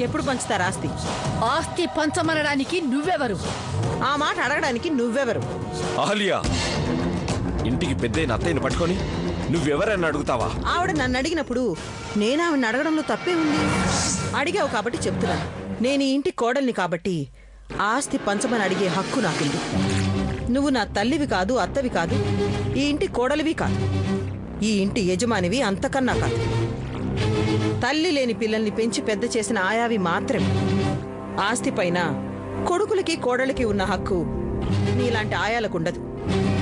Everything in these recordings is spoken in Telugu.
ఎప్పుడు పంచుతారు ఆస్తి? ఆస్తి పంచమనడానికి నువ్వెవరు? ఆ మాట అడగడానికి నువ్వెవరు? అహల్య, ఇంటికి పెద్దయిన అత్తయ్యని పట్టుకొని నువ్వెవరని అడుగుతావా? ఆవిడ నన్ను అడిగినప్పుడు నేను ఆవిడని అడగడంలో తప్పే ఉంది. అడిగావు కాబట్టి చెప్తున్నాను. నేను ఈ ఇంటి కోడల్ని కాబట్టి ఆస్తి పంచమని అడిగే హక్కు నాకుంది. నువ్వు నా తల్లివి కాదు, అత్తవి కాదు, ఈ ఇంటి కోడలివి కాదు, ఈ ఇంటి యజమానివి అంతకన్నా కాదు. తల్లి లేని పిల్లల్ని పెంచి పెద్ద చేసిన ఆయావి మాత్రమే. ఆస్తి పైన కొడుకులకి కోడలికి ఉన్న హక్కు నీలాంటి ఆయాలకుండదు.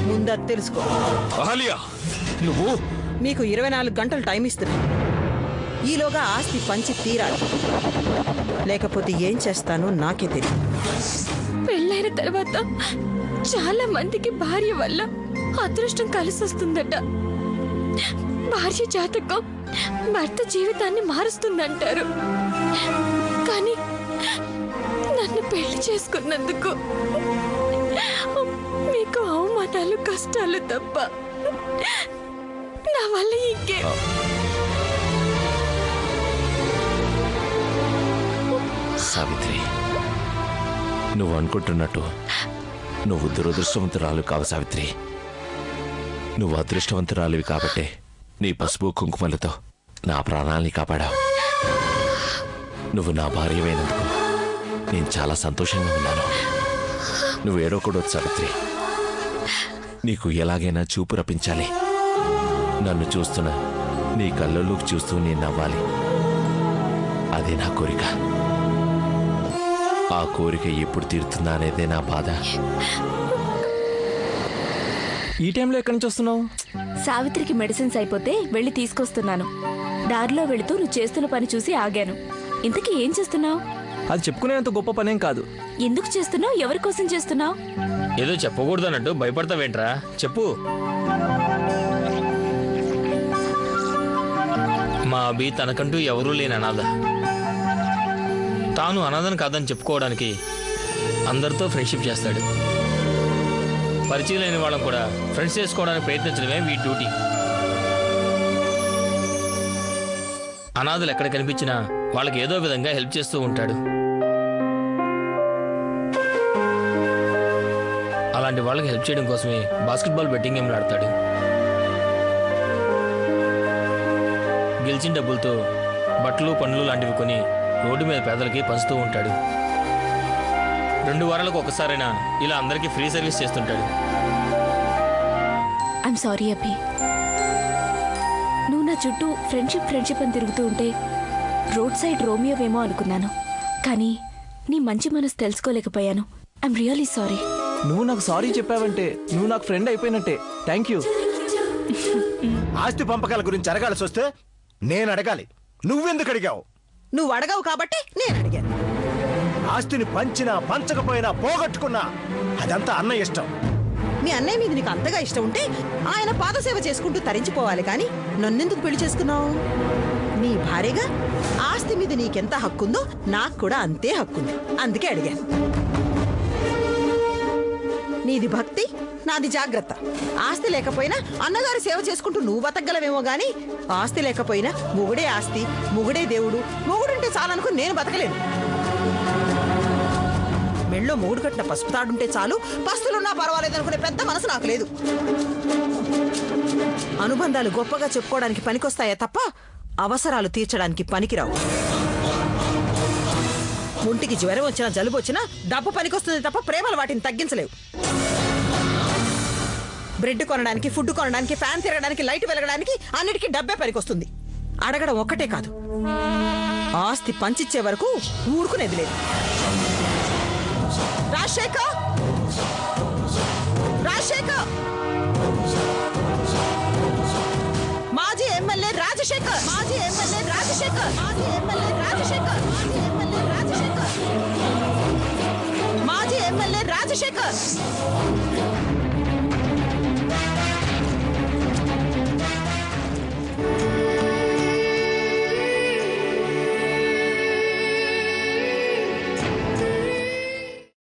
ముందది తెలుసుకో. అహల్య, నువ్వు మీకు 24 గంటలు టైం ఇస్తున్నా. ఈలోగా ఆస్తి పంచి తీరాలి, లేకపోతే ఏం చేస్తానో నాకే తెలియదు. పెళ్ళైన తర్వాత చాలా మందికి భార్య వల్ల అదృష్టం కలిసి వస్తుందట. భార్య జాతకం భర్త జీవితాన్ని మారుస్తుందంటారు. కానీ నన్ను పెళ్లి చేసుకున్నందుకు మీకు అవమానాలు, కష్టాలు తప్ప నా వల్ల ఇంకే. సావిత్రి, నువ్వు అనుకుంటున్నట్టు నువ్వు దురదృష్టవంతురాలు కావు సావిత్రి. నువ్వు అదృష్టవంతురాలివి కాబట్టే నీ పసుపు కుంకుమలతో నా ప్రాణాల్ని కాపాడావు. నువ్వు నా భార్యమైనందుకు నేను చాలా సంతోషంగా ఉన్నాను. నువ్వు ఏడవకూడదు సావిత్రి. నీకు ఎలాగైనా చూపు రప్పించాలి. నన్ను చూస్తున్నా నీ కళ్ళలోకి చూస్తూ నేను నవ్వాలి. అదే నా కోరిక. ఆ కోరిక ఎప్పుడు తీరుతుందా అనేదే నా బాధ. ఈ టైంలో ఎక్కడి నుంచి వస్తున్నావు? సావిత్రికి మెడిసిన్స్ అయిపోతే వెళ్ళి తీసుకొస్తున్నాను. దారిలో వెళుతూ నువ్వు చేస్తున్న పని చూసి ఆగాను. ఇంతకీ ఏం చేస్తున్నావు? అది చెప్పుకునేంత గొప్ప పనేం కాదు. ఎందుకు చేస్తున్నావు? ఎవరి కోసం చేస్తున్నావు? ఏదో చెప్పకూడదు అన్నట్టు భయపడతావేంట్రా? చెప్పు. మా అభి తనకంటూ ఎవరూ లేని అనాథ. తాను అనాథను కాదని చెప్పుకోవడానికి అందరితో ఫ్రెండ్షిప్ చేస్తాడు. పరిచయం లేని వాళ్ళం కూడా ఫ్రెండ్స్ చేసుకోవడానికి ప్రయత్నించడమే వీ డ్యూటీ. అనాథలు ఎక్కడ కనిపించినా వాళ్ళకి ఏదో విధంగా హెల్ప్ చేస్తూ ఉంటాడు. అలాంటి వాళ్ళకి హెల్ప్ చేయడం కోసమే బాస్కెట్బాల్ బెట్టింగ్ గేమ్లు ఆడతాడు. గెలిచిన డబ్బులతో బట్టలు, పండ్లు లాంటివి కొని రోడ్డు మీద పేదలకి పంచుతూ ఉంటాడు. 2 వారాలకు ఒకసారైనా ఇలా అందరికీ ఫ్రీ సర్వీస్ చేస్తుంటాడు. ఐఎమ్ సారీ అభి. నువ్వు నా చుట్టూ ఫ్రెండ్షిప్ అని తిరుగుతూ ఉంటే రోడ్ సైడ్ రోమియోవేమో అనుకున్నాను. కానీ నీ మంచి మనసు తెలుసుకోలేకపోయాను. I'm really sorry. నువ్వు నాకు సారీ చెప్పావంటే నువ్వు నాకు ఫ్రెండ్ అయిపోయినట్టే. Thank you. ఆస్తి పంపకాల గురించి అడగాల్సి వస్తే నేను అడగాలి. నువ్వెందుకు అడిగావు? నువ్వు అడగావు కాబట్టి నేను అడిగాను. ఆస్తిని పంచినా పంచకపోయినా పోగొట్టుకున్నా అదంతా అన్న ఇష్టం. మీ అన్నయ్య మీద నీకు అంతగా ఇష్టం ఉంటే ఆయన పాదసేవ చేసుకుంటూ తరించిపోవాలి. కానీ నన్నెందుకు పెళ్లి చేసుకున్నావు? నీ భార్యగా ఆస్తి మీద నీకెంత హక్కుందో నాకు కూడా అంతే హక్కుంది. అందుకే అడిగాను. నీది భక్తి, నాది జాగ్రత్త. ఆస్తి లేకపోయినా అన్నగారి సేవ చేసుకుంటూ నువ్వు బతకగలవేమో గాని ఆస్తి లేకపోయినా మొగుడే ఆస్తి, మొగుడే దేవుడు, మొగుడుంటే చాలనుకుని నేను బతకలేను. మెళ్ళో మొగుడు కట్టిన పసుపు తాడుంటే చాలు, పస్తులున్నా పర్వాలేదు అనుకునే పెద్ద మనసు నాకు లేదు. అనుబంధాలు గొప్పగా చెప్పుకోవడానికి పనికొస్తాయే తప్ప అవసరాలు తీర్చడానికి పనికిరావు. ఒంటికి జ్వరం వచ్చినా, జలుబు వచ్చినా డబ్బు పనికొస్తుంది తప్ప ప్రేమలు వాటిని తగ్గించలేవు. బ్రెడ్ కొనడానికి, ఫుడ్ కొనడానికి, ఫ్యాన్ తిరగడానికి, లైట్ వెలగడానికి అన్నిటికీ డబ్బే పనికొస్తుంది. అడగడం ఒక్కటే కాదు, ఆస్తి పంచిచ్చే వరకు ఊరుకునేది లేదు. రాజశేఖర్, రాజశేఖర్, మాజీ ఎమ్మెల్యే రాజశేఖర్, మాజీ ఎమ్మెల్యే రాజశేఖర్, మాజీ ఎమ్మెల్యే రాజశేఖర్, మాజీ ఎమ్మెల్యే రాజశేఖర్, మాజీ ఎమ్మెల్యే రాజశేఖర్.